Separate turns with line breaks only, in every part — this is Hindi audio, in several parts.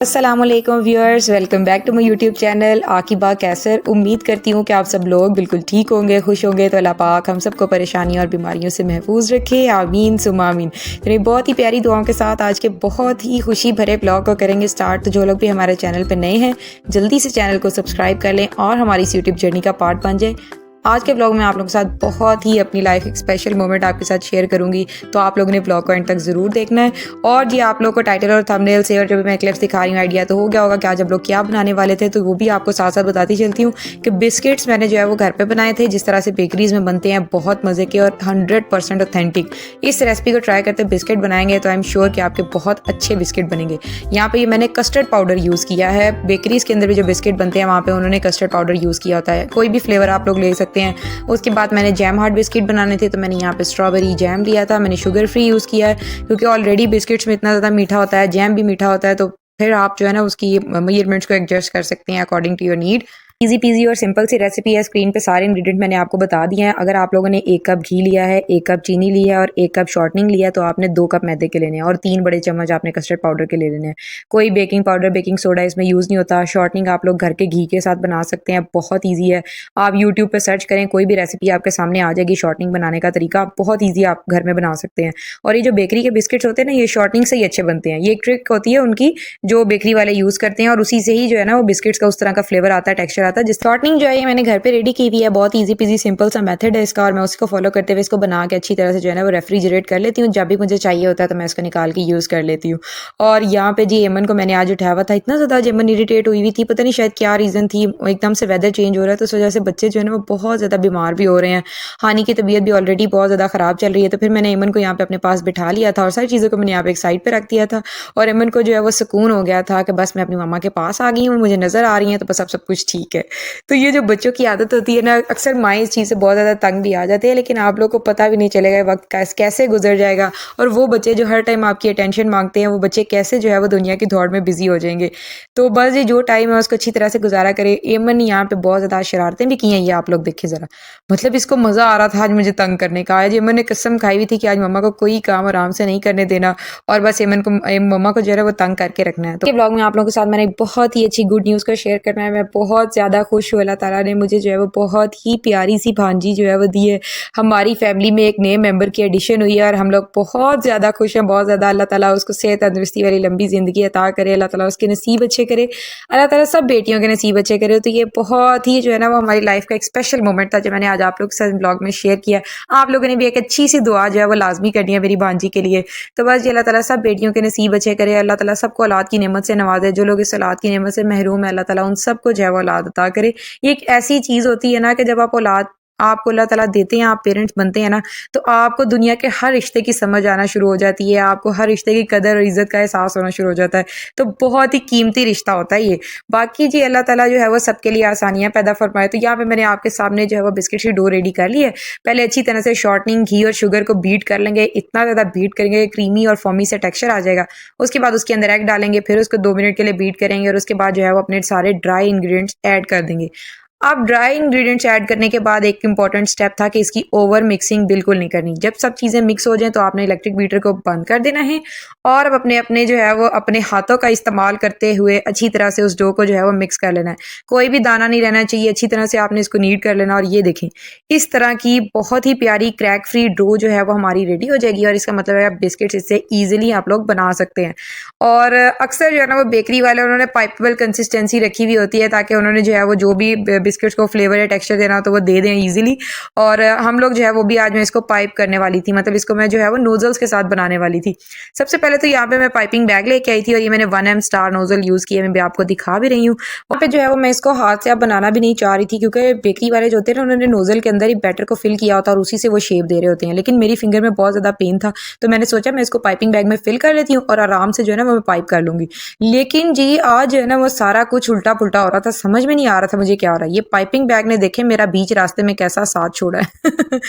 अस्सलामुअलैकुम viewers, welcome back to my YouTube channel Aqiba Qaisar. उम्मीद करती हूँ कि आप सब लोग बिल्कुल ठीक होंगे, खुश होंगे। तो अल्लाह पाक हम सबको परेशानियों और बीमारियों से महफूज रखे, आमीन सुम्मा आमीन। तो बहुत ही प्यारी दुआओं के साथ आज के बहुत ही खुशी भरे ब्लॉग को करेंगे स्टार्ट। तो जो लोग भी हमारे चैनल पर नए हैं जल्दी से चैनल को सब्सक्राइब कर लें और हमारी इस यूट्यूब जर्नी का पार्ट बन जाए। आज के ब्लॉग में आप लोगों के साथ बहुत ही अपनी लाइफ एक स्पेशल मोमेंट आपके साथ शेयर करूंगी, तो आप लोगों ने ब्लॉग को एंड तक ज़रूर देखना है। और जी आप लोगों को टाइटल और थंबनेल से और जब मैं क्लिप्स दिखा रही हूँ आइडिया तो हो गया होगा कि आज हम लोग क्या बनाने वाले थे, तो वो भी आपको साथ साथ बताती चलती हूँ कि बिस्किट्स मैंने जो है वो घर पर बनाए थे, जिस तरह से बेकरीज में बनते हैं, बहुत मज़े के और 100% ऑथेंटिक। इस रेसिपी को ट्राई करते बिस्किट बनाएंगे तो आई एम श्योर कि आपके बहुत अच्छे बिस्किट बनेंगे। यहाँ पे मैंने कस्टर्ड पाउडर यूज़ किया है। बेकरीज के अंदर भी जो बिस्किट बनते हैं वहाँ पे उन्होंने कस्टर्ड पाउडर यूज़ किया होता है। कोई भी फ्लेवर आप लोग ले सकते हैं। उसके बाद मैंने जैम हार्ट बिस्किट बनाने थे, तो मैंने यहाँ पे स्ट्रॉबेरी जैम लिया था। मैंने शुगर फ्री यूज़ किया है क्योंकि ऑलरेडी बिस्किट्स में इतना ज़्यादा मीठा होता है, जैम भी मीठा होता है, तो फिर आप जो है ना उसकी मेजरमेंट्स को एडजस्ट कर सकते हैं according to your need. Easy peasy और सिंपल सी रेसिपी है। स्क्रीन पे सारे इंग्रेडिएंट मैंने आपको बता दिए हैं। अगर आप लोगों ने 1 कप घी लिया है, 1 कप चीनी ली है और 1 कप शॉर्टनिंग लिया है, तो आपने 2 कप मैदे के लेने हैं और 3 बड़े चम्मच आपने कस्टर्ड पाउडर के ले लेने हैं। कोई बेकिंग पाउडर बेकिंग सोडा इसमें यूज़ नहीं होता। शॉर्टनिंग आप लोग घर के घी के साथ बना सकते हैं, बहुत ईजी है। आप यूट्यूब पर सर्च करें, कोई भी रेसिपी आपके सामने आ जाएगी। शॉर्टनिंग बनाने का तरीका बहुत ईजी, आप घर में बना सकते हैं। और ये जो बेकरी के बिस्किट्स होते हैं ना, ये शॉर्टनिंग से ही अच्छे बनते हैं। ये एक ट्रिक होती है उनकी जो बेकरी वाले यूज़ करते हैं और उसी से ही जो है ना वो बिस्किट्स का उस तरह का फ्लेवर आता है, टेक्सचर आता है। जिस शॉर्टनिंग जो ये मैंने घर पे रेडी की हुई है, बहुत इजी पीजी सिंपल सा मेथड है इसका और मैं उसको फॉलो करते हुए इसको बना के अच्छी तरह से जो है ना वो रेफ्रिजरेट कर लेती हूँ। जब भी मुझे चाहिए होता है तो मैं इसको निकाल के यूज़ कर लेती हूँ। और यहाँ पे जी एमन को मैंने आज उठाया हुआ था, इतना ज़्यादा एमन इरिटेट हुई हुई थी, पता नहीं शायद क्या रीज़न थी। एकदम से वेदर चेंज हो रहा है तो उस वजह से बच्चे जो है ना वो बहुत ज़्यादा बीमार भी हो रहे हैं। हानि की तबीयत भी ऑलरेडी बहुत ज़्यादा ख़राब चल रही है। तो फिर मैंने एमन को यहाँ पे अपने पास बिठा लिया था और सारी चीज़ों को मैंने यहाँ पे एक साइड पर रख दिया था और एमन को जो है वो सुकून हो गया था कि बस मैं अपनी मम्मा के पास आ गई हूँ, मुझे नज़र आ रही हैं, तो बस अब सब कुछ ठीक है। तो ये जो बच्चों की आदत होती है ना, अक्सर माएँ इस चीज़ से बहुत ज़्यादा तंग भी आ जाते हैं, लेकिन आप लोग को पता भी नहीं चलेगा वक्त कैसे गुजर जाएगा। और वो बच्चे जो हर टाइम आपकी अटेंशन मांगते हैं, वो बच्चे कैसे जो है वो दुनिया की दौड़ में बिजी हो जाएंगे। तो बस ये जो टाइम है उसको अच्छी तरह से गुजारा करे। एमन यहाँ पे बहुत ज़्यादा शरारतें भी की हैं, ये आप लोग देखिए ज़रा। मतलब इसको मज़ा आ रहा था आज मुझे तंग करने का। आज एमन ने कसम खाई हुई थी कि आज मम्मा को कोई काम आराम से नहीं करने देना और बस एमन को मम्मा को जो है वो तंग करके रखना है। तो ब्लॉग में आप लोगों के साथ मैंने एक बहुत ही अच्छी गुड न्यूज़ को शेयर करना है। मैं बहुत ज़्यादा खुश हूँ, अल्लाह ताला ने मुझे जो है वो बहुत ही प्यारी सी भांजी जो है वो दी है। हमारी फैमिली में एक नए मेंबर की एडिशन हुई है और हम लोग बहुत ज़्यादा खुश हैं, बहुत ज़्यादा। अल्लाह ताला उसको सेहत तंदुरुस्ती वाली लंबी ज़िंदगी अता करे, अल्लाह ताला उसके नसीब अच्छे करे, अल्लाह ताला सब बेटियों के नसीब अच्छे करे। तो ये बहुत ही जो है ना वो हमारी लाइफ का एक स्पेशल मोमेंट था जो मैंने आज आप लोग के साथ ब्लॉग में शेयर किया। आप लोगों ने भी एक अच्छी सी दुआ जो है वो लाजमी करनी है मेरी भांजी के लिए। तो बस ये अल्लाह ताला सब बेटियों के नसीब अच्छे करे, अल्लाह ताला सबको औलाद की नेमत से नवाजे। जो लोग इस औलाद की नेमत से महरूम है, अल्लाह ताला उन सबको जो है वो औलाद अता करे। ये एक ऐसी चीज़ होती है ना कि जब आप औलाद आपको अल्लाह ताला देते हैं, आप पेरेंट्स बनते हैं ना, तो आपको दुनिया के हर रिश्ते की समझ आना शुरू हो जाती है, आपको हर रिश्ते की कदर और इज़्ज़त का एहसास होना शुरू हो जाता है। तो बहुत ही कीमती रिश्ता होता है ये। बाकी जी अल्लाह ताला जो है वो सबके लिए आसानियाँ पैदा फरमाए। तो यहाँ पे मैंने आपके सामने जो है वो बिस्किट की डो रेडी कर ली है। पहले अच्छी तरह से शॉर्टनिंग घी और शुगर को बीट कर लेंगे, इतना ज़्यादा बीट करेंगे क्रीमी और फॉमी से टेक्सचर आ जाएगा। उसके बाद उसके अंदर एग डालेंगे, फिर उसको 2 मिनट के लिए बीट करेंगे और उसके बाद जो है वो अपने सारे ड्राई इंग्रेडिएंट्स ऐड कर देंगे। अब ड्राई इंग्रेडिएंट्स ऐड करने के बाद एक इंपॉर्टेंट स्टेप था कि इसकी ओवर मिक्सिंग बिल्कुल नहीं करनी। जब सब चीज़ें मिक्स हो जाएं तो आपने इलेक्ट्रिक बीटर को बंद कर देना है और अब अपने अपने जो है वो अपने हाथों का इस्तेमाल करते हुए अच्छी तरह से उस डो को जो है वो मिक्स कर लेना है। कोई भी दाना नहीं रहना चाहिए, अच्छी तरह से आपने इसको नीड कर लेना। और ये देखें, इस तरह की बहुत ही प्यारी क्रैक फ्री डो जो है वो हमारी रेडी हो जाएगी और इसका मतलब है आप बिस्किट्स इससे ईजिली आप लोग बना सकते हैं। और अक्सर जो है ना वो बेकरी वाले उन्होंने पाइपेबल कंसिस्टेंसी रखी हुई होती है ताकि उन्होंने जो है वो जो भी बिस्किट्स को फ्लेवर या टेक्सचर देना हो तो वो दे दें इजीली। और हम लोग जो है वो भी आज मैं इसको पाइप करने वाली थी, मतलब इसको मैं जो है वो नोजल्स के साथ बनाने वाली थी। सबसे पहले तो यहाँ पे मैं पाइपिंग बैग लेके आई थी और ये मैंने 1M स्टार नोजल यूज़ किया, मैं भी आपको दिखा भी रही हूँ। वहाँ पे जो है वो मैं इसको हाथ से अब बनाना भी नहीं चाह रही थी क्योंकि बेकरी वाले जो होते हैं ना उन्होंने नोजल के अंदर ही बैटर को फिल किया होता है और उसी से वो शेप दे रहे होते हैं, लेकिन मेरी फिंगर में बहुत ज़्यादा पेन था तो मैंने सोचा मैं इसको पाइपिंग बैग में फिल कर लेती हूँ और आराम से जो है ना वो मैं पाइप कर लूँगी। लेकिन जी आज जो है ना वो सारा कुछ उल्टा पुल्टा हो रहा था, समझ में नहीं आ रहा था मुझे क्या हो रहा है। ये पाइपिंग बैग ने देखे मेरा बीच रास्ते में कैसा साथ छोड़ा है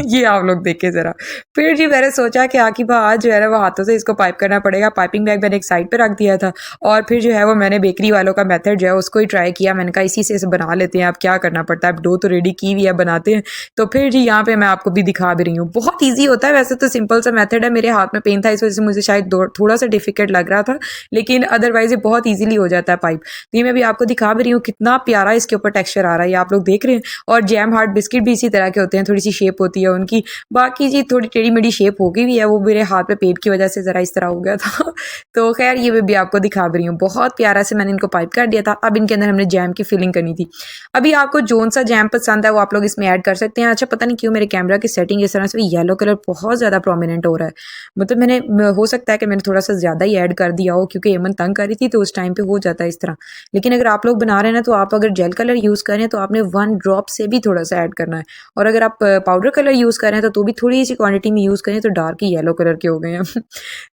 ये आप लोग देखे ज़रा। फिर जी मैंने सोचा कि आकिबा आज जो है ना वो हाथों से इसको पाइप करना पड़ेगा। पाइपिंग बैग मैंने एक साइड पे रख दिया था और फिर जो है वो मैंने बेकरी वालों का मेथड जो है उसको ही ट्राई किया। मैंने कहा इसी से इसे बना लेते हैं, अब क्या करना पड़ता है, अब डो तो रेडी की हुई है, बनाते हैं। तो फिर जी यहाँ पे मैं आपको भी दिखा भी रही हूँ, बहुत ईजी होता है। वैसे तो सिंपल सा मेथड है, मेरे हाथ में पेन था इस वजह से मुझे शायद थोड़ा सा डिफिकल्ट लग रहा था, लेकिन अदरवाइज ये बहुत ईजिली हो जाता है पाइप। तो ये मैं भी आपको दिखा भी रही हूँ कितना प्यारा इसके ऊपर टेक्सचर आ रहा है, ये आप लोग देख रहे हैं। और जैम हार्ट बिस्किट भी इसी तरह के होते हैं, थोड़ी सी शेप होती है उनकी। बाकी जी थोड़ी टेढ़ी मेढ़ी शेप हो गई हुई है, वो मेरे हाथ पे पेट की वजह से ज़रा इस तरह हो गया था तो खैर ये मैं भी आपको दिखा भी रही हूँ, बहुत प्यारा से मैंने इनको पाइप कर दिया था। अब इनके अंदर हमने जैम की फिलिंग करनी थी। अभी आपको जोन सा जैम पसंद है वो आप लोग इसमें ऐड कर सकते हैं। अच्छा पता नहीं क्यों मेरे कैमरा की सेटिंग इस तरह से येलो कलर बहुत ज़्यादा प्रोमिनेंट हो रहा है, मतलब मैंने हो सकता है कि मैंने थोड़ा सा ज़्यादा ही ऐड कर दिया हो क्योंकि एमन तंग कर रही थी तो उस टाइम पे हो जाता है इस तरह। लेकिन अगर आप लोग बना रहे हैं ना तो आप अगर जेल कलर यूज़ करें तो आपने 1 ड्रॉप से भी थोड़ा सा ऐड करना है, और अगर आप पाउडर कलर यूज़ करें तो भी थोड़ी सी क्वांटिटी में यूज़ करें तो डार्क ही येलो कलर के हो गए हैं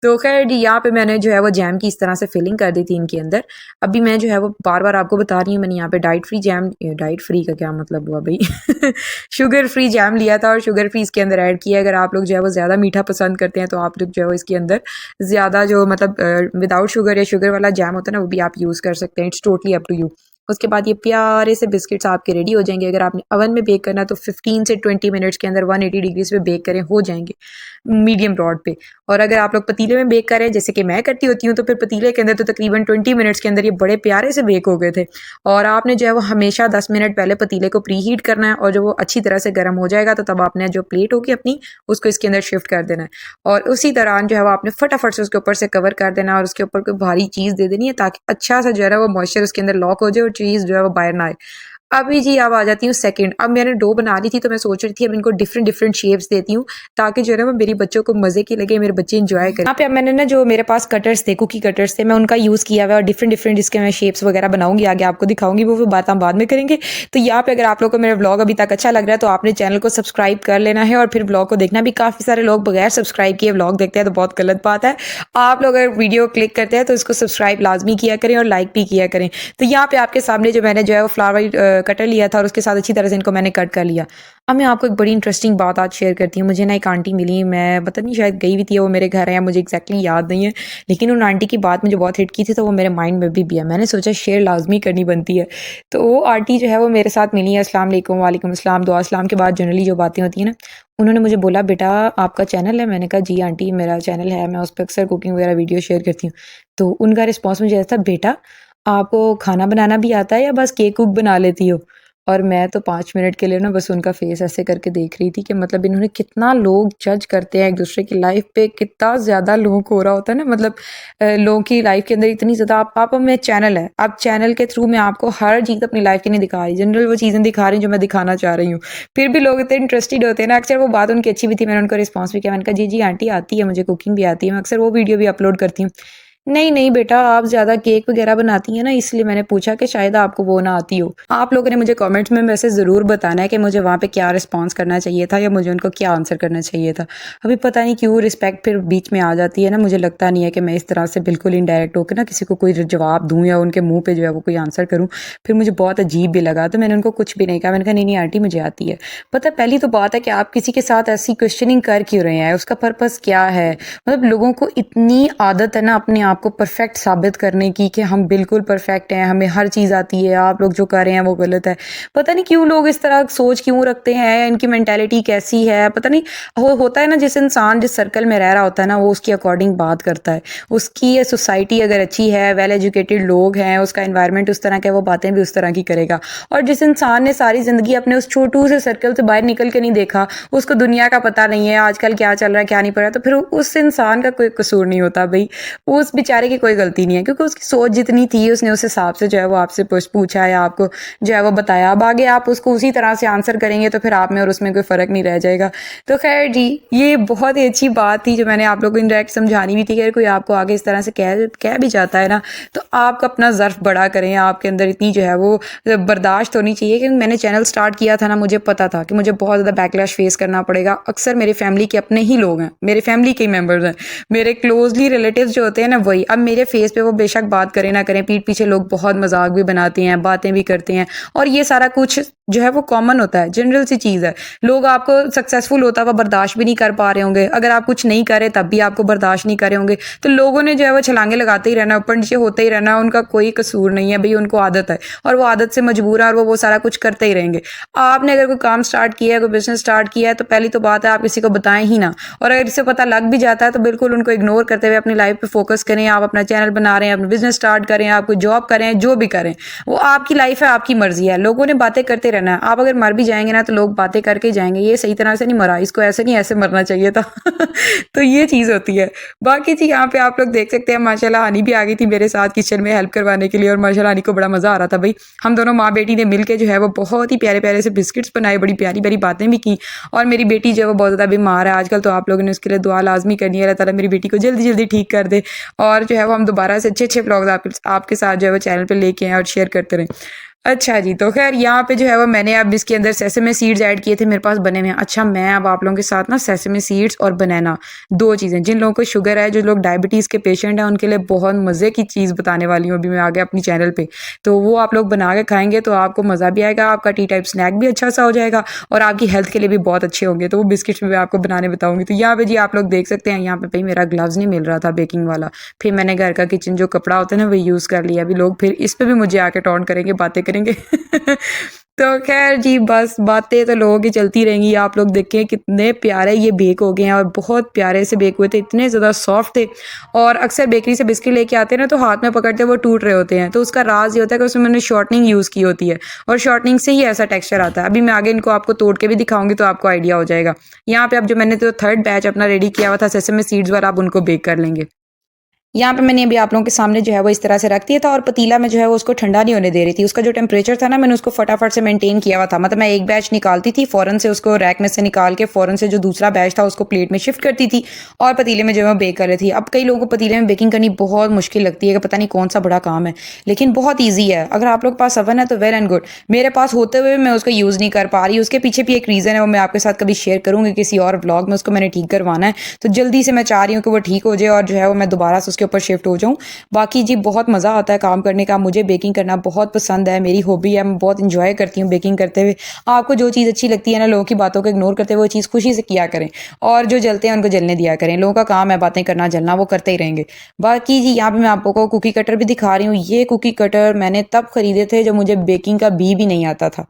तो खैर जी यहाँ पे मैंने जो है वो जैम की इस तरह से फिलिंग कर दी थी इनके अंदर। अभी मैं जो है वो बार बार आपको बता रही हूँ, मैंने यहाँ पे diet free jam, diet free का क्या मतलब हुआ भाई शुगर फ्री जैम लिया था और शुगर फ्री इसके अंदर ऐड किया। अगर आप लोग जो है वो ज़्यादा मीठा पसंद करते हैं तो आप लोग जो है वो इसके अंदर ज़्यादा जो मतलब विदाउट शुगर या शुगर वाला जैम होता है ना वो भी आप यूज़ कर सकते हैं, it's totally up to you. उसके बाद ये प्यारे से बिस्किट्स आपके रेडी हो जाएंगे। अगर आपने ओवन में बेक करना है तो 15 से 20 मिनट्स के अंदर 180 डिग्रीज पे बेक करें, हो जाएंगे मीडियम ब्रॉड पे। और अगर आप लोग पतीले में बेक करें जैसे कि मैं करती होती हूँ तो फिर पतीले के अंदर तो तकरीबन 20 मिनट्स के अंदर ये बड़े प्यारे से बेक हो गए थे। और आपने जो है वो हमेशा 10 मिनट पहले पतीले को प्री हीट करना है, और जब वो अच्छी तरह से गर्म हो जाएगा तो तब आपने जो प्लेट होगी अपनी उसको इसके अंदर शिफ्ट कर देना है, और उसी दौरान जो है वो आपने फटाफट से उसके ऊपर से कवर कर देना है और उसके ऊपर कोई भारी चीज़ दे देनी है ताकि अच्छा सा जो है वो मॉइस्चर उसके अंदर लॉक हो जाए और चीज़ जो है वो बाहर ना आए। अभी जी अब आ जाती हूँ सेकंड। अब मैंने डो बना ली थी तो मैं सोच रही थी अब इनको डिफरेंट डिफरेंट शेप्स देती हूँ ताकि जो है ना वो मेरी बच्चों को मजे की लगे, मेरे बच्चे इंजॉय करें। यहाँ पे अब मैंने ना जो मेरे पास कटर्स थे, कुकी कटर्स थे, मैं उनका यूज़ किया हुआ है और डिफरेंट डिफरेंट इसके मैं शेप्स वगैरह बनाऊंगी, आगे आपको दिखाऊंगी, वो बात हम बाद में करेंगे। तो यहाँ पे अगर आप लोग को मेरा व्लॉग अभी तक अच्छा लग रहा है तो आपने चैनल को सब्सक्राइब कर लेना है और फिर व्लॉग को देखना भी। काफ़ी सारे लोग बगैर सब्सक्राइब किए व्लॉग देखते हैं तो बहुत गलत बात है। आप लोग अगर वीडियो क्लिक करते हैं तो इसको सब्सक्राइब लाजमी किया करें और लाइक भी किया करें। तो यहाँ पे आपके सामने जो मैंने जो है वो फ्लावर कटर लिया था और उसके साथ अच्छी तरह से इनको मैंने कट कर लिया। अब मैं आपको एक बड़ी इंटरेस्टिंग बात आज शेयर करती हूँ। मुझे ना एक आंटी मिली, मैं पता नहीं शायद गई हुई थी वो मेरे घर है या मुझे एग्जैक्टली याद नहीं है, लेकिन उन आंटी की बात मुझे बहुत हिट की थी तो वो मेरे माइंड में भी है। मैंने सोचा शेयर लाजमी करनी बनती है। तो वो आंटी जो है वो मेरे साथ मिली है। अस्सलाम वालेकुम। वालेकुम अस्सलाम। दुआ सलाम के बाद जनरली जो बातें होती हैं ना, उन्होंने मुझे बोला बेटा आपका चैनल है? मैंने कहा जी आंटी मेरा चैनल है, मैं उस पर अक्सर कुकिंग वगैरह वीडियो शेयर करती हूँ। तो उनका रिस्पॉन्स मुझे ऐसा, बेटा आपको खाना बनाना भी आता है या बस केक कुक बना लेती हो? और मैं तो 5 मिनट के लिए ना बस उनका फेस ऐसे करके देख रही थी कि मतलब इन्होंने कितना लोग जज करते हैं एक दूसरे की लाइफ पे, कितना ज़्यादा लोगों को हो रहा होता है ना, मतलब लोगों की लाइफ के अंदर इतनी ज़्यादा। आप में चैनल है, आप चैनल के थ्रू मैं आपको हर चीज़ अपनी लाइफ की नहीं दिखा रही, जनरल वो चीज़ें दिखा रही जो मैं दिखाना चाह रही हूँ। फिर भी लोग इतने इंटरेस्टेड होते हैं ना। अक्सर वो बात उनकी अच्छी भी थी, मैंने उनको रिस्पॉन्स भी किया, मैंने कहा जी जी आंटी आती है, मुझे कुकिंग भी आती है, मैं अक्सर वो वीडियो भी अपलोड करती हूँ। नहीं नहीं बेटा आप ज़्यादा केक वगैरह बनाती हैं ना, इसलिए मैंने पूछा कि शायद आपको वो ना आती हो। आप लोगों ने मुझे कमेंट्स में वैसे ज़रूर बताना है कि मुझे वहाँ पे क्या रिस्पांस करना चाहिए था या मुझे उनको क्या आंसर करना चाहिए था। अभी पता नहीं क्यों रिस्पेक्ट फिर बीच में आ जाती है ना, मुझे लगता नहीं है कि मैं इस तरह से बिल्कुल इनडायरेक्ट होकर ना किसी को कोई जवाब दूँ या उनके मुँह पर जो है वो कोई आंसर करूँ। फिर मुझे बहुत अजीब भी लगा तो मैंने उनको कुछ भी नहीं कहा। मैंने कहा नहीं नहीं आंटी मुझे आती है। पता पहली तो बात है कि आप किसी के साथ ऐसी क्वेश्चनिंग कर क्यों रहे हैं, उसका पर्पज़ क्या है? मतलब लोगों को इतनी आदत है ना अपने आप को परफेक्ट साबित करने की कि हम बिल्कुल परफेक्ट हैं, हमें हर चीज़ आती है, आप लोग जो कर रहे हैं वो गलत है। पता नहीं क्यों लोग इस तरह सोच क्यों रखते हैं, इनकी मेंटालिटी कैसी है पता नहीं। होता है ना जिस इंसान जिस सर्कल में रह रहा होता है ना वो उसकी अकॉर्डिंग बात करता है। उसकी सोसाइटी अगर अच्छी है, वेल एजुकेटेड लोग हैं, उसका एनवायरनमेंट उस तरह का है, वो बातें भी उस तरह की करेगा। और जिस इंसान ने सारी ज़िंदगी अपने उस छोटू से सर्कल से बाहर निकल के नहीं देखा, उसको दुनिया का पता नहीं है आजकल क्या चल रहा है क्या नहीं पड़ रहा, तो फिर उस इंसान का कोई कसूर नहीं होता भाई, उस बेचारे की कोई गलती नहीं है, क्योंकि उसकी सोच जितनी थी उसने उस हिसाब से जो है वो आपसे पूछा या आपको जो है वो बताया। अब आगे आप उसको उसी तरह से आंसर करेंगे तो फिर आप में और उसमें कोई फ़र्क नहीं रह जाएगा। तो खैर जी ये बहुत ही अच्छी बात थी जो मैंने आप लोगों को इंडायरेक्ट समझानी भी थी कि अगर कोई आपको आगे इस तरह से कह भी जाता है ना तो आप अपना ज़र्फ बड़ा करें, आपके अंदर इतनी जो है वो बर्दाश्त होनी चाहिए। कि मैंने चैनल स्टार्ट किया था ना मुझे पता था कि मुझे बहुत ज़्यादा बैकलैश फेस करना पड़ेगा। अक्सर मेरे फैमिली के अपने ही लोग हैं, मेरे फैमिली के मेम्बर्स हैं, मेरे क्लोजली रिलेटिव्स जो होते हैं ना वही, अब मेरे फेस पे वो बेशक बात करें ना करें, पीठ पीछे लोग बहुत मजाक भी बनाते हैं, बातें भी करते हैं, और ये सारा कुछ जो है वो कॉमन होता है, जनरल सी चीज़ है। लोग आपको सक्सेसफुल होता हुआ बर्दाश्त भी नहीं कर पा रहे होंगे, अगर आप कुछ नहीं करे तब भी आपको बर्दाश्त नहीं करे होंगे, तो लोगों ने जो है वो छलांगे लगाते ही रहना, ऊपर नीचे होते ही रहना, उनका कोई कसूर नहीं है भाई, उनको आदत है और वो आदत से मजबूर है, और वो सारा कुछ करते ही रहेंगे। आपने अगर कोई काम स्टार्ट किया है, कोई बिजनेस स्टार्ट किया है, तो पहली तो बात है आप किसी को बताएं ही ना, और अगर इससे पता लग भी जाता है तो बिल्कुल उनको इग्नोर करते हुए अपनी लाइफ पे फोकस करें। आप अपना चैनल बना रहे हैं, अपना बिजनेस स्टार्ट करें, आप कोई जॉब करें, जो भी करें, वो आपकी लाइफ है, आपकी मर्जी है, लोगों ने बातें करते रहना है। आप अगर मर भी जाएंगे ना तो लोग बातें करके ही जाएंगे, ये सही तरह से नहीं मरा, इसको ऐसे नहीं ऐसे मरना चाहिए था। तो ये चीज़ होती है। बाकी जी यहाँ पे आप लोग देख सकते हैं माशाल्लाह हनी भी आ गई थी मेरे साथ किचन में हेल्प करवाने के लिए, और माशाल्लाह हनी को बड़ा मज़ा आ रहा था भाई। हम दोनों माँ बेटी ने मिलकर जो है वो बहुत ही प्यारे प्यारे से बिस्किट्स बनाए, बड़ी प्यारी प्यारी बातें भी की, और मेरी बेटी जो है वो बहुत ज़्यादा बीमार है आजकल, तो आप लोगों ने उसके लिए दुआ लाजमी करनी है, अल्लाह ताला मेरी बेटी को जल्दी जल्दी ठीक कर दे, और जो है वो हम दोबारा से अच्छे अच्छे ब्लॉग्स आपके साथ जो है वो चैनल पे लेके आए और शेयर करते रहें। अच्छा जी, तो खैर यहाँ पे जो है वो मैंने अब इसके अंदर सेसमे सीड्स ऐड किए थे, मेरे पास बने हुए हैं। अच्छा, मैं अब आप लोगों के साथ ना सेसमे सीड्स और बनाना, दो चीज़ें, जिन लोगों को शुगर है, जो लोग डायबिटीज़ के पेशेंट हैं, उनके लिए बहुत मज़े की चीज़ बताने वाली हूँ अभी मैं आगे अपनी चैनल पे। तो वो आप लोग बना के खाएंगे तो आपको मज़ा भी आएगा, आपका टी टाइप स्नैक भी अच्छा सा हो जाएगा, और आपकी हेल्थ के लिए भी बहुत अच्छे होंगे। तो वो बिस्किट्स भी आपको बनाने बताऊँगी। तो यहाँ पे जी आप लोग देख सकते हैं, यहाँ पे भाई मेरा ग्लव्स नहीं मिल रहा था बेकिंग वाला, फिर मैंने घर का किचन जो कपड़ा होता है ना, वो यूज़ कर लिया। अभी लोग फिर इस पे भी मुझे आके टॉन्ट करेंगे, बातें करेंगे। तो खैर जी, बस बातें तो लोगों की चलती रहेंगी। आप लोग देखें कितने प्यारे ये बेक हो गए हैं, और बहुत प्यारे से बेक हुए थे, इतने ज़्यादा सॉफ्ट थे। और अक्सर बेकरी से बिस्किट लेके आते हैं ना, तो हाथ में पकड़ते वो टूट रहे होते हैं, तो उसका राज ये होता है कि उसमें मैंने शॉर्टनिंग यूज़ की होती है, और शॉर्टनिंग से ही ऐसा टेक्सचर आता है। अभी मैं आगे इनको आपको तोड़ के भी दिखाऊंगी तो आपको आइडिया हो जाएगा। यहाँ पे अब जो मैंने तो थर्ड बैच अपना रेडी किया हुआ था सेसमे सीड्स वाला, आप उनको बेक कर लेंगे। यहाँ पे मैंने अभी आप लोगों के सामने जो है वो इस तरह से रख दिया था, और पतीला में जो है वो उसको ठंडा नहीं होने दे रही थी। उसका जो टेम्परेचर था ना, मैंने उसको फटाफट से मेंटेन किया हुआ था। मतलब मैं एक बैच निकालती थी फ़ौरन से, उसको रैक में से निकाल के फ़ौरन से जो दूसरा बैच था उसको प्लेट में शिफ्ट करती थी, और पतीले में जो है वो बेक कर रही थी। अब कई लोगों को पतीले में बेकिंग करनी बहुत मुश्किल लगती है कि पता नहीं कौन सा बड़ा काम है, लेकिन बहुत ईजी है। अगर आप लोग के पास ओवन है तो वेल एंड गुड, मेरे पास होते हुए मैं उसको यूज़ नहीं कर पा रही। उसके पीछे भी एक रीज़न है, वो मैं आपके साथ कभी शेयर करूँगी किसी और ब्लॉग में। उसको मैंने ठीक करवाना है, तो जल्दी से मैं चाह रही हूँ कि वो ठीक हो जाए, और जो है वो मैं दोबारा से उसके ऊपर शिफ्ट हो जाऊँ। बाकी जी बहुत मज़ा आता है काम करने का, मुझे बेकिंग करना बहुत पसंद है, मेरी हॉबी है, मैं बहुत इंजॉय करती हूँ बेकिंग करते हुए। आपको जो चीज़ अच्छी लगती है ना, लोगों की बातों को इग्नोर करते हुए वो चीज़ खुशी से किया करें, और जो जलते हैं उनको जलने दिया करें। लोगों का काम है बातें करना, जलना वो करते ही रहेंगे। बाकी जी यहाँ पे मैं आपको कुकी कटर भी दिखा रही हूँ। ये कुकी कटर मैंने तब खरीदे थे जब मुझे बेकिंग का भी नहीं आता था।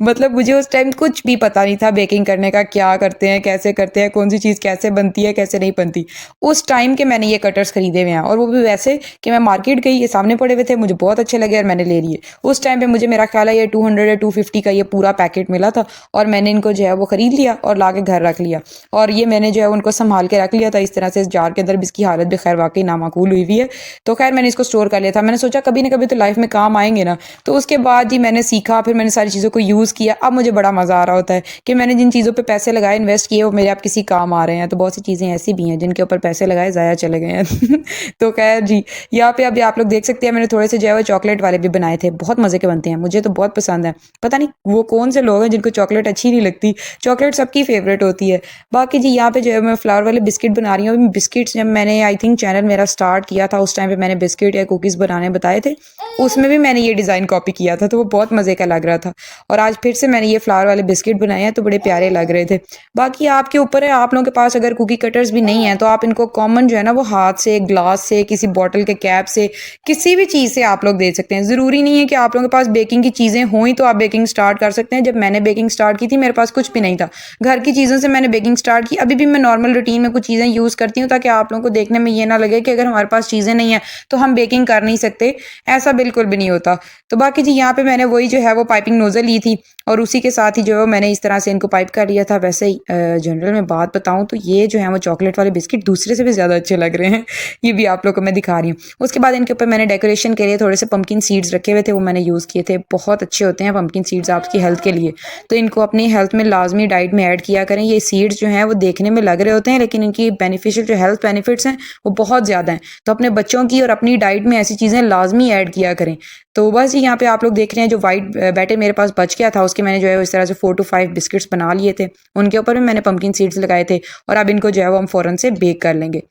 मतलब मुझे उस टाइम कुछ भी पता नहीं था बेकिंग करने का, क्या करते हैं, कैसे करते हैं, कौन सी चीज़ कैसे बनती है, कैसे नहीं बनती। उस टाइम के मैंने ये कटर्स खरीदे हुए हैं, और वो भी वैसे कि मैं मार्केट गई, ये सामने पड़े हुए थे, मुझे बहुत अच्छे लगे और मैंने ले लिए। उस टाइम पे मुझे मेरा ख्याल है ये 200 या 250 का ये पूरा पैकेट मिला था, और मैंने इनको जो है वो ख़रीद लिया और ला के घर रख लिया, और ये मैंने जो है उनको संभाल के रख लिया था इस तरह से, इस जार के अंदर भी। इसकी हालत भी खैर वाकई नामाकूल हुई हुई है, तो खैर मैंने इसको स्टोर कर लिया था। मैंने सोचा कभी ना कभी तो लाइफ में काम आएंगे ना। तो उसके बाद जी मैंने सीखा, फिर मैंने सारी चीज़ों को यूज़ किया। अब मुझे बड़ा मज़ा आ रहा होता है कि मैंने जिन चीज़ों पे पैसे लगाए, इन्वेस्ट किए, वो मेरे अब किसी काम आ रहे हैं। तो बहुत सी चीज़ें ऐसी भी हैं जिनके ऊपर पैसे लगाए ज़ाया चले गए हैं। तो खैर जी, यहाँ पे अभी आप लोग देख सकते हैं, मैंने थोड़े से जो है वो चॉकलेट वाले भी बनाए थे, बहुत मज़े के बनते हैं, मुझे तो बहुत पसंद है। पता नहीं वो कौन से लोग हैं जिनको चॉकलेट अच्छी नहीं लगती, चॉकलेट सबकी फेवरेट होती है। बाकी जी यहाँ पे जो है मैं फ्लावर वाले बिस्किट बना रही हूँ। बिस्किट्स जब मैंने आई थिंक चैनल मेरा स्टार्ट किया था, उस टाइम पे मैंने बिस्किट या कुकीज़ बनाने बताए थे, उसमें भी मैंने ये डिज़ाइन कॉपी किया था, तो वो बहुत मज़े का लग रहा था। और आज फिर से मैंने ये फ्लावर वाले बिस्किट बनाए हैं, तो बड़े प्यारे लग रहे थे। बाकी आपके ऊपर है, आप लोगों के पास अगर कुकी कटर्स भी नहीं है तो आप इनको कॉमन जो है ना वो हाथ से, ग्लास से, किसी बॉटल के कैप से, किसी भी चीज़ से आप लोग दे सकते हैं। ज़रूरी नहीं है कि आप लोगों के पास बेकिंग की चीज़ें हों ही तो आप बेकिंग स्टार्ट कर सकते हैं। जब मैंने बेकिंग स्टार्ट की थी मेरे पास कुछ भी नहीं था, घर की चीज़ों से मैंने बेकिंग स्टार्ट की। अभी भी मैं नॉर्मल रूटीन में कुछ चीज़ें यूज़ करती हूँ, ताकि आप लोगों को देखने में ये ना लगे कि अगर हमारे पास चीज़ें नहीं हैं तो हम बेकिंग कर नहीं सकते, ऐसा बिल्कुल भी नहीं होता। तो बाकी जी यहाँ पे मैंने वही जो है वो पाइपिंग नोज़ल ली थी, और उसी के साथ ही जो है मैंने इस तरह से इनको पाइप कर लिया था। वैसे ही जनरल में बात बताऊँ तो ये जो है वो चॉकलेट वाले बिस्किट दूसरे से भी ज़्यादा अच्छे लग रहे हैं। ये भी आप लोग को मैं दिखा रही हूँ। उसके बाद इनके ऊपर मैंने डेकोरेशन के लिए थोड़े से पम्पकिन सीड्स रखे हुए थे, वो मैंने यूज़ किए थे। बहुत अच्छे होते हैं पम्पकिन सीड्स आपकी हेल्थ के लिए, तो इनको अपनी हेल्थ में लाजमी डाइट में ऐड किया करें। ये सीड्स जो हैं वो देखने में लग रहे होते हैं, लेकिन इनकी बेनिफिशियल जो हेल्थ बेनिफिट्स हैं वो बहुत ज़्यादा हैं। तो अपने बच्चों की और अपनी डाइट में ऐसी चीज़ें लाजमी ऐड किया करें। तो बस यहाँ पे आप लोग देख रहे हैं जो वाइट बैटर मेरे पास बच गया था, उसके मैंने जो है इस तरह से 4 to 5 बिस्किट्स बना लिए थे। उनके ऊपर भी मैंने पम्पकिन सीड्स लगाए थे, और अब इनको जो है वो हम फ़ौरन से बेक कर लेंगे।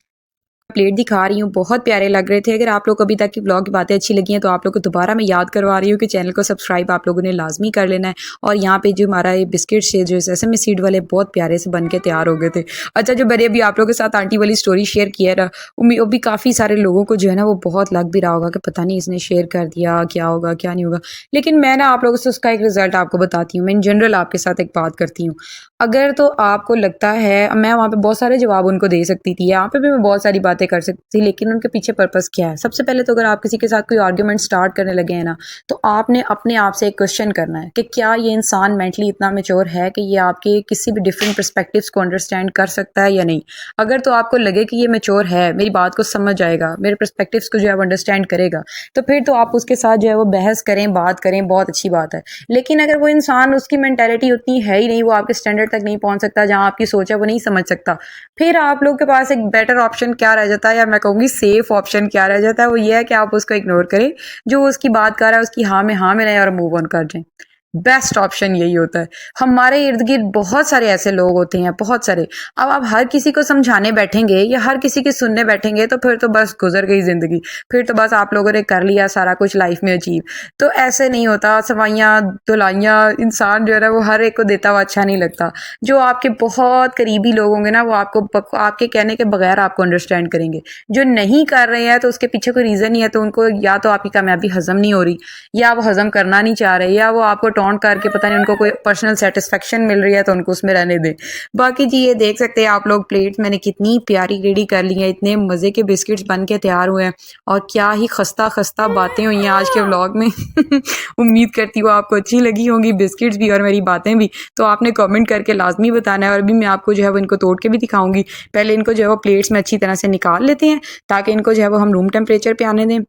प्लेट दिखा रही हूँ, बहुत प्यारे लग रहे थे। अगर आप लोग को अभी तक की व्लॉग की बातें अच्छी लगी हैं तो आप लोग को दोबारा मैं याद करवा रही हूँ कि चैनल को सब्सक्राइब आप लोगों ने लाजमी कर लेना है। और यहाँ पे जो हमारा ये बिस्किट्स है जो सेसमी सीड वाले बहुत प्यारे से बन के तैयार हो गए थे। अच्छा, जो मैंने अभी आप लोगों के साथ आंटी वाली स्टोरी शेयर किया ना, वो भी काफ़ी सारे लोगों को जो है ना वो बहुत लग भी रहा होगा कि पता नहीं इसने शेयर कर दिया, क्या होगा क्या नहीं होगा। लेकिन मैं ना आप लोगों से उसका एक रिजल्ट आपको बताती हूँ। मैं इन जनरल आपके साथ एक बात करती हूँ। अगर तो आपको लगता है, मैं वहाँ पे बहुत सारे जवाब उनको दे सकती थी, यहाँ पे भी मैं बहुत सारी बातें कर सकती थी, लेकिन उनके पीछे पर्पस क्या है। सबसे पहले तो अगर आप किसी के साथ कोई आर्ग्यूमेंट स्टार्ट करने लगे हैं ना, तो आपने अपने आप से एक क्वेश्चन करना है कि क्या ये इंसान मेंटली इतना मेच्योर है कि ये आपके किसी भी डिफरेंट पर्सपेक्टिव्स को अंडरस्टैंड कर सकता है या नहीं। अगर तो आपको लगे कि ये मेच्योर है, मेरी बात को समझ जाएगा, मेरे पर्सपेक्टिव्स को जो है वो अंडरस्टैंड करेगा, तो फिर तो आप उसके साथ जो है वो बहस करें, बात करें, बहुत अच्छी बात है। लेकिन अगर वो इंसान, उसकी मेंटेलिटी उतनी है ही नहीं, वो आपके स्टैंडर्ड तक नहीं पहुंच सकता, जहां आपकी सोच है वो नहीं समझ सकता, फिर आप लोग के पास एक बेटर ऑप्शन क्या रह जाता है, या मैं कहूँगी सेफ ऑप्शन क्या रह जाता है, वो ये है कि आप उसको इग्नोर करें। जो उसकी बात कर रहा है उसकी हाँ में रहें और मूव ऑन कर जाएं। बेस्ट ऑप्शन यही होता है। हमारे इर्द गिर्द बहुत सारे ऐसे लोग होते हैं, बहुत सारे। अब आप हर किसी को समझाने बैठेंगे या हर किसी की सुनने बैठेंगे तो फिर तो बस गुजर गई जिंदगी, फिर तो बस आप लोगों ने कर लिया सारा कुछ लाइफ में अचीव। तो ऐसे नहीं होता। सवाइयाँ दुलाइयाँ इंसान जो है ना वो हर एक को देता हुआ अच्छा नहीं लगता। जो आपके बहुत करीबी लोग होंगे ना, वो आपको आपके कहने के बगैर आपको अंडरस्टैंड करेंगे। जो नहीं कर रहे हैं तो उसके पीछे कोई रीज़न नहीं है, तो उनको या तो आपकी कामयाबी हजम नहीं हो रही, या वो हजम करना नहीं चाह रहे, या वो आपको टॉन्ट करके पता नहीं उनको कोई पर्सनल सेटिस्फेक्शन मिल रही है तो उनको उसमें रहने दें। बाकी जी ये देख सकते हैं आप लोग, प्लेट्स मैंने कितनी प्यारी रेडी कर ली हैं, इतने मज़े के बिस्किट्स बन के तैयार हुए हैं, और क्या ही खस्ता खस्ता बातें हुई हैं आज के व्लॉग में। उम्मीद करती हूँ आपको अच्छी लगी होंगी बिस्किट्स भी और मेरी बातें भी। तो आपने कमेंट करके लाजमी बताना है, और अभी मैं आपको जो है वो इनको तोड़ के भी दिखाऊंगी। पहले इनको जो है वो प्लेट्स में अच्छी तरह से निकाल लेते हैं ताकि इनको जो है वो हम रूम टेम्परेचर पे आने दें।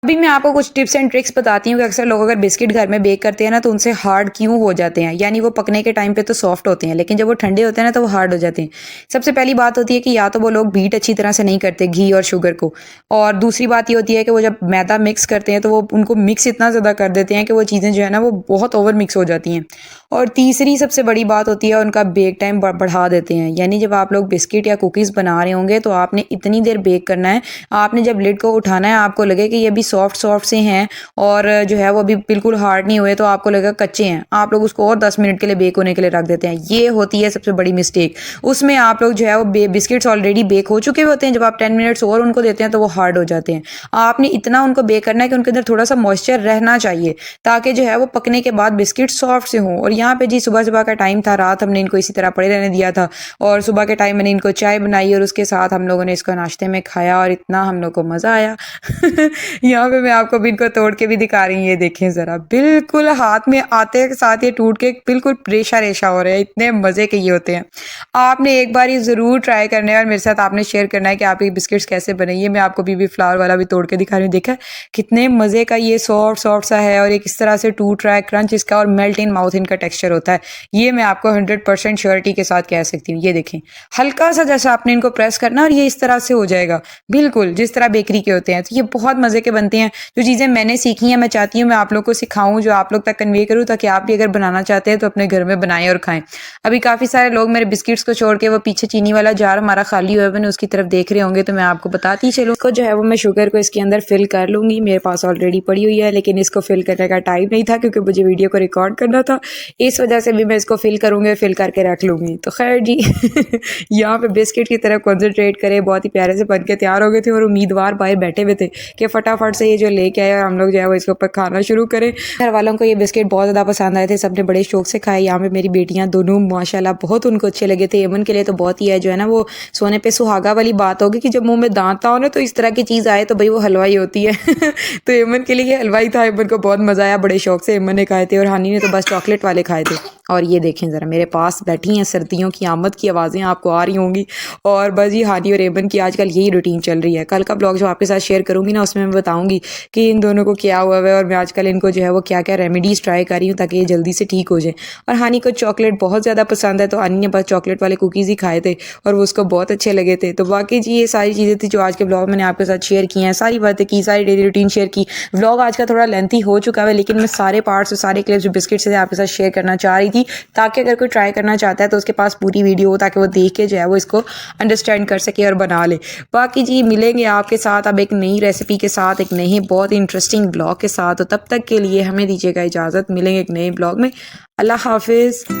अभी मैं आपको कुछ टिप्स एंड ट्रिक्स बताती हूँ कि अक्सर लोग अगर बिस्किट घर में बेक करते हैं ना तो उनसे हार्ड क्यों हो जाते हैं। यानी वो पकने के टाइम पे तो सॉफ्ट होते हैं, लेकिन जब वो ठंडे होते हैं ना तो वो हार्ड हो जाते हैं। सबसे पहली बात होती है कि या तो वो लोग बीट अच्छी तरह से नहीं करते घी और शुगर को, और दूसरी बात ये होती है कि वो जब मैदा मिक्स करते हैं तो वो उनको मिक्स इतना ज़्यादा कर देते हैं कि वो चीज़ें जो है ना वो बहुत ओवर मिक्स हो जाती हैं। और तीसरी सबसे बड़ी बात होती है उनका बेक टाइम बढ़ा देते हैं। यानी जब आप लोग बिस्किट या कुकीज़ बना रहे होंगे तो आपने इतनी देर बेक करना है, आपने जब लिड को उठाना है आपको लगे कि ये भी सॉफ्ट सॉफ्ट से हैं और जो है वो अभी बिल्कुल हार्ड नहीं हुए, तो आपको लगेगा कच्चे हैं, आप लोग उसको और 10 मिनट के लिए बेक होने के लिए रख देते हैं। ये होती है सबसे बड़ी मिस्टेक। उसमें आप लोग जो है वो बिस्किट्स ऑलरेडी बेक हो चुके होते हैं, जब आप 10 मिनट्स और उनको देते हैं तो वो हार्ड हो जाते हैं। आपने इतना उनको बेक करना है कि उनके अंदर थोड़ा सा मॉइस्चर रहना चाहिए ताकि जो है वो पकने के बाद बिस्किट सॉफ्ट से हों। और यहाँ पे जी सुबह सुबह का टाइम था, रात हमने इनको इसी तरह पड़े रहने दिया था, और सुबह के टाइम मैंने इनको चाय बनाई और उसके साथ हम लोगों ने इसको नाश्ते में खाया और इतना हम लोग को मज़ा आया। यहाँ पे मैं आपको भी इनको तोड़ के भी दिखा रही हूँ, ये देखें ज़रा, बिल्कुल हाथ में आते के साथ ये टूट के बिल्कुल रेशा रेशा हो रहे हैं। इतने मज़े के ये होते हैं। आपने एक बार ये ज़रूर ट्राई करना है और मेरे साथ आपने शेयर करना है कि आप ये बिस्किट्स कैसे बने। ये मैं आपको बीबी फ्लावर वाला भी तोड़ के दिखा रही हूँ, देखा कितने मज़े का ये सॉफ्ट सॉफ्ट सा है, और एक इस तरह से टूट रहा है, क्रंच इसका और मेल्ट इन माउथ इनका टेक्सचर होता है। ये मैं आपको 100% श्योरिटी के साथ कह सकती हूँ। ये देखें, हल्का सा जैसा आपने इनको प्रेस करना और ये इस तरह से हो जाएगा, बिल्कुल जिस तरह बेकरी के होते हैं। तो ये बहुत मज़े के बनते हैं। जो चीज़ें मैंने सीखी हैं मैं चाहती हूँ मैं आप लोग को सिखाऊं, जो आप लोग तक कन्वे करूँ, ताकि आप भी अगर बनाना चाहते हैं तो अपने घर में बनाएं और खाएं। अभी काफ़ी सारे लोग मेरे बिस्किट्स को छोड़ के वो पीछे चीनी वाला जार हमारा खाली हुआ है, मैंने उसकी तरफ देख रहे होंगे, तो मैं आपको बताती चलूँ। इसको जो है वो मैं शुगर को इसके अंदर फिल कर लूँगी। मेरे पास ऑलरेडी पड़ी हुई है, लेकिन इसको फिल करने का टाइम नहीं था क्योंकि मुझे वीडियो को रिकॉर्ड करना था, इस वजह से भी मैं इसको फिल करूँगी, फिल करके रख लूँगी। तो खैर जी यहाँ पे बिस्किट की तरफ कॉन्सेंट्रेट करें। बहुत ही प्यारे से बन के तैयार हो गए थे और उम्मीदवार बाहर बैठे हुए थे कि फटाफट से ये जो लेके आए और हम लोग जो है वो इसके ऊपर खाना शुरू करें। घर वालों को ये बिस्किट बहुत ज़्यादा पसंद आए थे, सबने बड़े शौक से खाए। यहाँ पे मेरी बेटियाँ दोनों माशाल्लाह बहुत उनको अच्छे लगे थे। एमन के लिए तो बहुत ही है, जो है ना वो सोने पे सुहागा वाली बात होगी कि जब मुंह में दांत हो ना तो इस तरह की चीज़ आए तो भाई वो हलवाई होती है। तो एमन के लिए ये हलवाई था। एमन को बहुत मज़ा आया, बड़े शौक से एमन ने खाए थे, और हानी ने तो बस चॉकलेट वाले खाए थे। और ये देखें ज़रा, मेरे पास बैठी हैं, सर्दियों की आमद की आवाज़ें आपको आ रही होंगी। और बस ये हानी और एमन की आजकल यही रूटीन चल रही है। कल का ब्लॉग जो आपके साथ शेयर करूँगी ना उसमें मैं बताऊँगी कि इन दोनों को क्या हुआ है, और मैं आजकल इनको जो है वो क्या क्या रेमेडीज़ ट्राई कर रही हूँ ताकि ये जल्दी से ठीक हो जाए। और हानी को चॉकलेट बहुत ज़्यादा पसंद है, तो हानी ने बस चॉकलेट वाले कुकीज़ ही खाए थे और वो उसको बहुत अच्छे लगे थे। तो बाकी जी ये सारी चीज़ें थी जो आज के ब्लॉग मैंने आपके साथ शेयर की हैं, सारी बातें की, सारी डेली रूटीन शेयर की। ब्लॉग आज का थोड़ा लेंथी हो चुका है, लेकिन मैं सारे पार्ट्स और सारे क्लिप्स जो बिस्किट से आपके साथ शेयर करना चाह रही थी दूंगी, ताकि अगर कोई ट्राई करना चाहता है तो उसके पास पूरी वीडियो हो, ताकि वो देख के जो है वो इसको अंडरस्टैंड कर सके और बना ले। बाकी जी मिलेंगे आपके साथ अब एक नई रेसिपी के साथ, एक नए बहुत इंटरेस्टिंग ब्लॉग के साथ। तो तब तक के लिए हमें दीजिएगा इजाज़त, मिलेंगे एक नए ब्लॉग में। अल्लाह हाफिज़।